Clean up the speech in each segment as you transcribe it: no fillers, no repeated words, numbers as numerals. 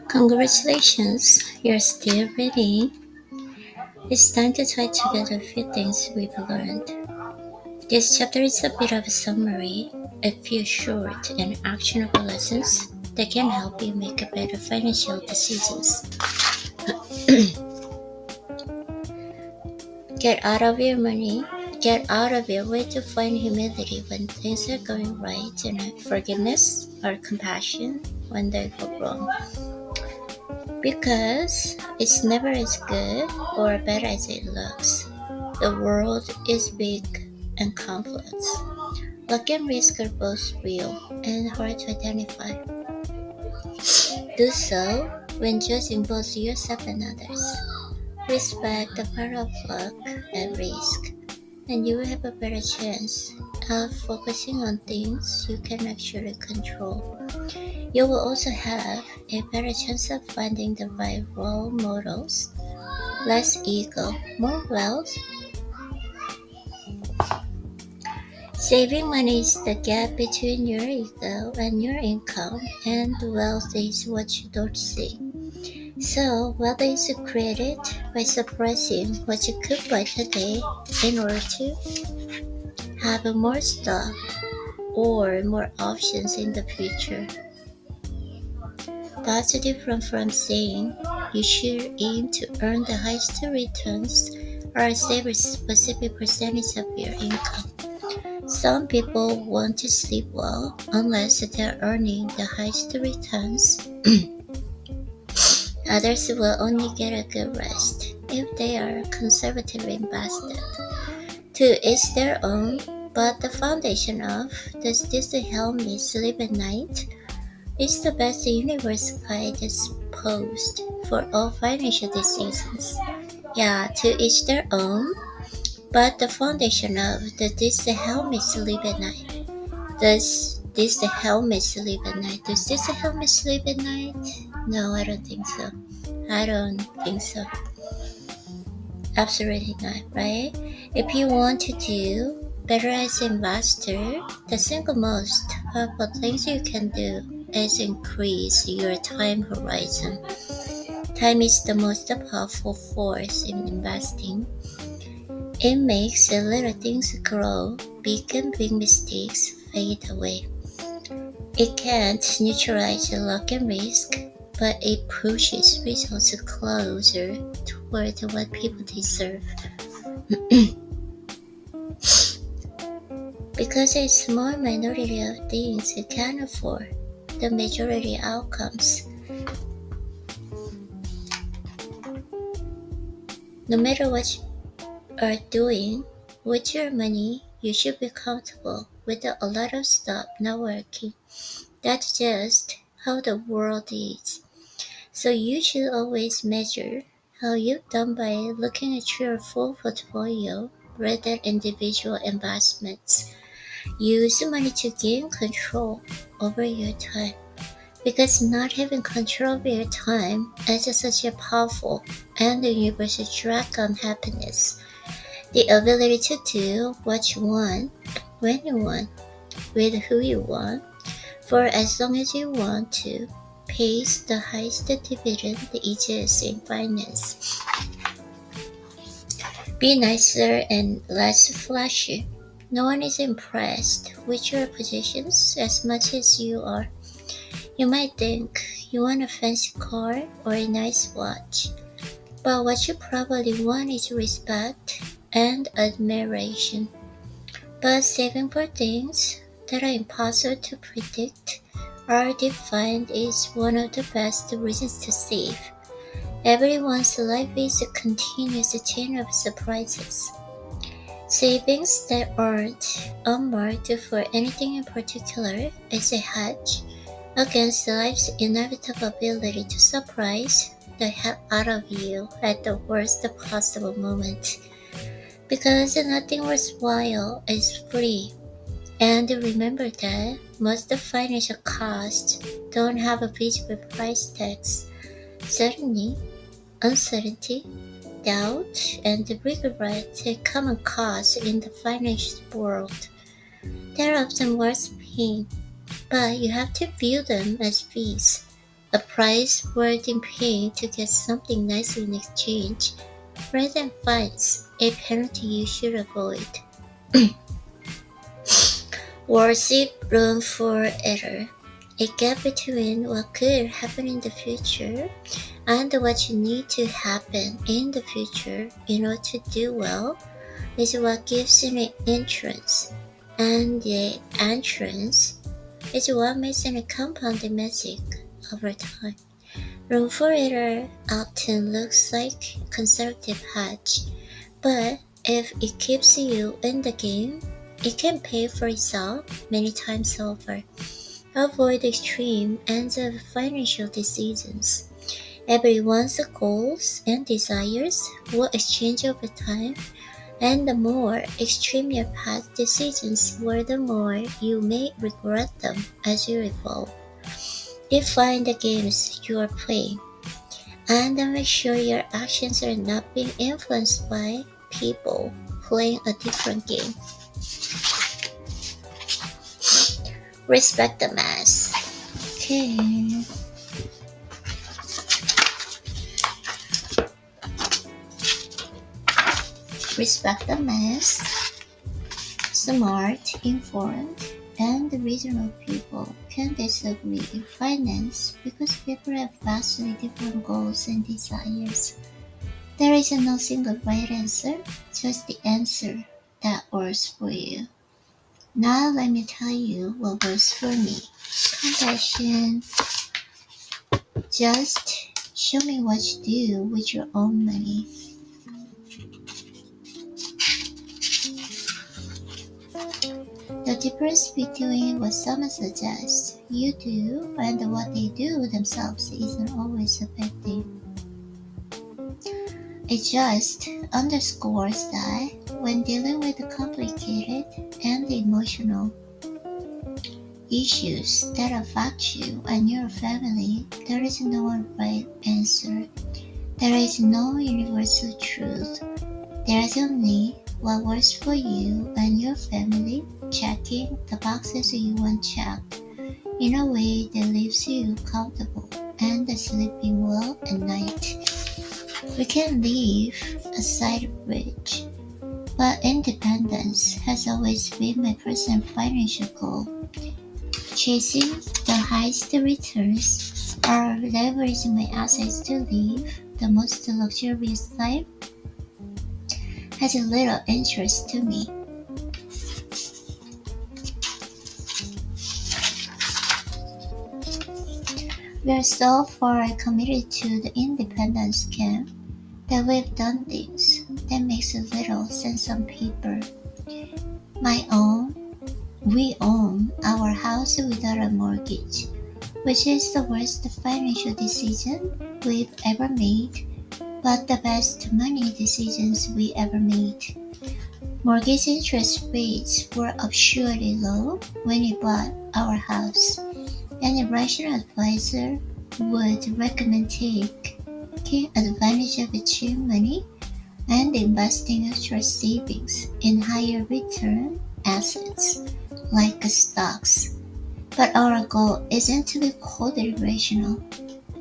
Congratulations, you're still reading. It's time to tie together a few things we've learned. This chapter is a bit of a summary, a few short and actionable lessons that can help you make better financial decisions. Get out of your money, get out of your way to find humility when things are going right, and forgiveness or compassion when they go wrong. Because it's never as good or bad as it looks. The world is big and complex. Luck and risk are both real and hard to identify. Do so when judging both yourself and others. Respect the power of luck and risk, and you will have a better chance of focusing on things you can actually control. You will also have a better chance of finding the right role models, less ego, more wealth. Saving money is the gap between your ego and your income, and wealth is what you don't see. So, wealth is created by suppressing what you could buy today in order to have more stuff or more options in the future. That's different from saying you should aim to earn the highest returns or save a specific percentage of your income. Some people want to sleep well unless they're earning the highest returns. Others will only get a good rest if they are conservatively invested. To each their own, but the foundation of "Does this help me sleep at night?" is the best universal guide that's posed for all financial decisions. Yeah, to each their own, but the foundation of "Does this help me sleep at night?" Does this help me sleep at night? Does this help me sleep at night? No, I don't think so. I don't think so. Absolutely not, right? If you want to do better as an investor, the single most powerful things you can do is increase your time horizon. Time is the most powerful force in investing. It makes the little things grow, big and big mistakes fade away. It can't neutralize luck and risk, but it pushes results closer toward what people deserve. Because a small minority of things you can afford the majority outcomes. No matter what you are doing with your money, you should be comfortable with a lot of stuff not working. That's just how the world is. So you should always measure how you've done by looking at your full portfolio rather than individual investments. Use money to gain control over your time, because not having control over your time is such a powerful and universal drag on happiness. The ability to do what you want, when you want, with who you want, for as long as you want to, pays the highest dividend the easiest in finance. Be nicer and less flashy. No one is impressed with your positions as much as you are. You might think you want a fancy car or a nice watch, but what you probably want is respect and admiration. But saving for things that are impossible to predict or define is one of the best reasons to save. Everyone's life is a continuous chain of surprises. Savings that aren't unmarked for anything in particular is a hedge against life's inevitable ability to surprise the hell out of you at the worst possible moment. Because nothing worthwhile is free. And remember that most financial costs don't have a visible price tags. Certainly, uncertainty, doubt, and regret are common costs in the financial world. They're often worth paying. but you have to view them as fees, a price worth in paying to get something nice in exchange, rather than fines, a penalty you should avoid. Worship room for error. A gap between what could happen in the future and what you need to happen in the future in order to do well is what gives you an entrance, and the entrance is what makes a compounding magic over time. Room for error often looks like conservative hedge, but if it keeps you in the game, it can pay for itself many times over. Avoid extreme ends of financial decisions. Everyone's goals and desires will exchange over time, and the more extreme your past decisions were, the more you may regret them as you evolve. Define the games you are playing, and make sure your actions are not being influenced by people playing a different game. Respect the mass. Okay. Respect the mass. Smart, informed, and reasonable people can disagree in finance because people have vastly different goals and desires. There is no single right answer, just the answer that works for you. Now let me tell you what works for me. Compassion. Just show me what you do with your own money. The difference between what someone suggests you do and what they do themselves isn't always a bad thing. It just underscores that when dealing with complicated and emotional issues that affect you and your family, there is no one right answer. There is no universal truth. There is only what works for you and your family, checking the boxes you want checked in a way that leaves you comfortable and sleeping well at night. We can leave aside rich, but independence has always been my personal financial goal. Chasing the highest returns or leveraging my assets to live the most luxurious life has a little interest to me. We are so far committed to the independence camp that we've done things that makes a little sense on paper. We own our house without a mortgage, which is the worst financial decision we've ever made, but the best money decisions we ever made. Mortgage interest rates were absurdly low when we bought our house, and a rational advisor would recommend taking advantage of cheap money and investing extra savings in higher return assets like stocks. But our goal isn't to be coldly rational,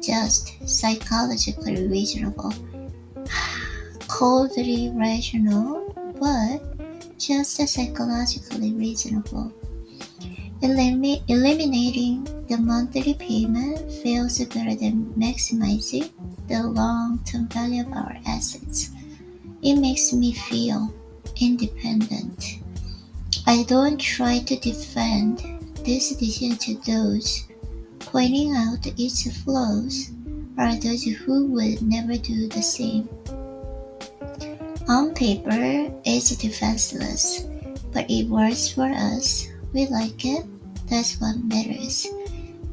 just psychologically reasonable. Coldly rational, but just psychologically reasonable. Eliminating the monthly payment feels better than maximizing the long-term value of our assets. It makes me feel independent. I don't try to defend this decision to those pointing out its flaws or those who would never do the same. On paper, it's defenseless, but it works for us. We like it. That's what matters.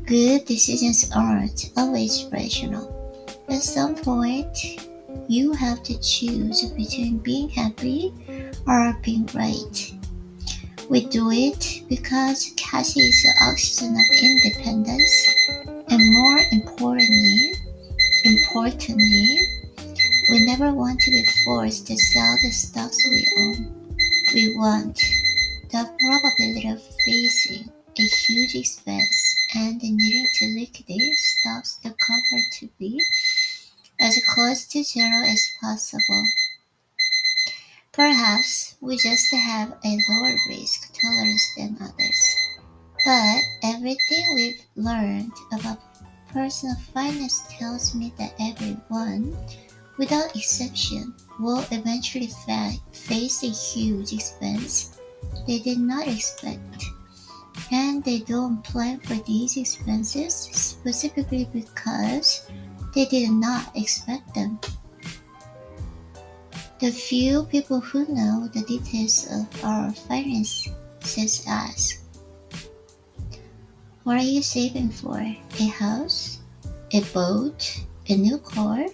Good decisions aren't always rational. At some point, you have to choose between being happy or being right. We do it because cash is the oxygen of independence, and more importantly, we never want to be forced to sell the stocks we own. We want the probability of facing a huge expense and needing to liquidate stocks to cover to be as close to zero as possible. Perhaps we just have a lower risk tolerance than others. But everything we've learned about personal finance tells me that everyone, without exception, will eventually face a huge expense they did not expect. And they don't plan for these expenses specifically because they did not expect them. The few people who know the details of our finances ask, what are you saving for? A house? A boat? A new car?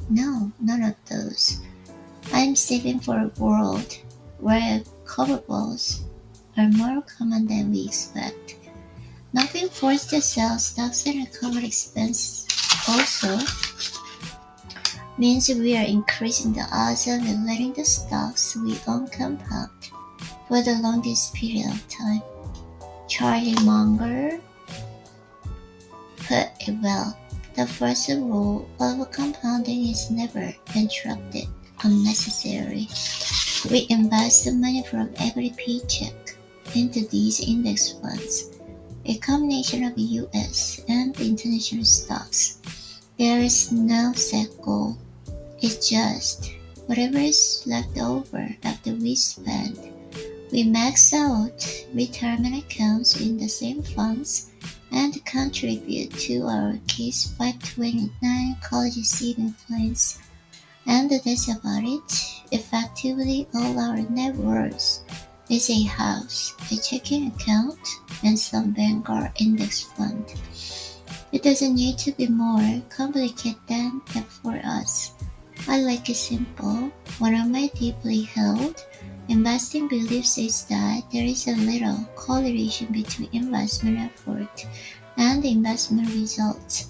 No, none of those. I'm saving for a world where coveralls are more common than we expect. Not being forced to sell stocks and recover expense also means we are increasing the odds of letting the stocks we own compound for the longest period of time. Charlie Munger put it well. The first rule of compounding is never interrupt it unnecessarily. We invest the money from every paycheck into these index funds, a combination of US and international stocks. There is no set goal. It's just whatever is left over after we spend. We max out retirement accounts in the same funds and contribute to our Case 529 college saving plans. And that's about it. Effectively, all our net worth is a house, a checking account, and some Vanguard index fund. It doesn't need to be more complicated than that for us. I like it simple. One of my deeply held investing beliefs is that there is a little correlation between investment effort and investment results.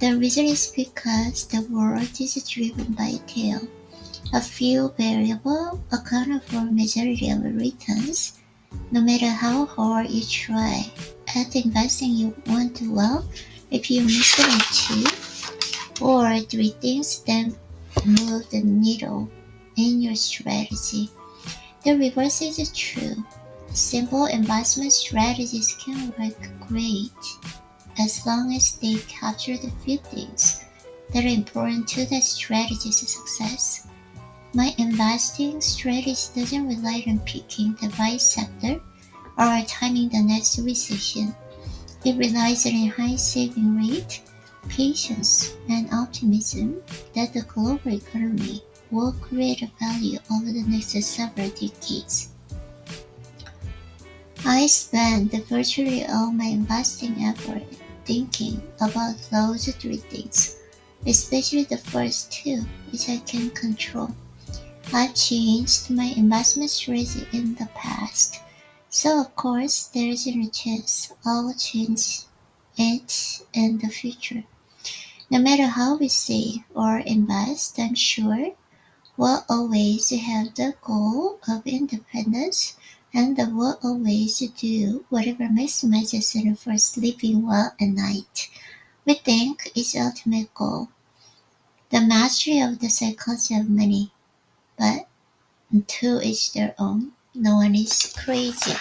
The reason is because the world is driven by tail. A few variables account for majority of returns. No matter how hard you try at investing, you want to well if you miss it two or three things that move the needle in your strategy. The reverse is true. Simple investment strategies can work great as long as they capture the few things that are important to the strategy's success. My investing strategy doesn't rely on picking the right sector or timing the next recession. It relies on a high saving rate, patience, and optimism that the global economy will create a value over the next several decades. I spend virtually all my investing effort thinking about those three things, especially the first two, which I can control. I've changed my investment strategy in the past, so of course there isn't a chance I'll change it in the future. No matter how we save or invest, I'm sure we'll always have the goal of independence and we'll always do whatever maximizes it for sleeping well at night. We think is the ultimate goal, the mastery of the psychology of money, but to each their own. No one is crazy.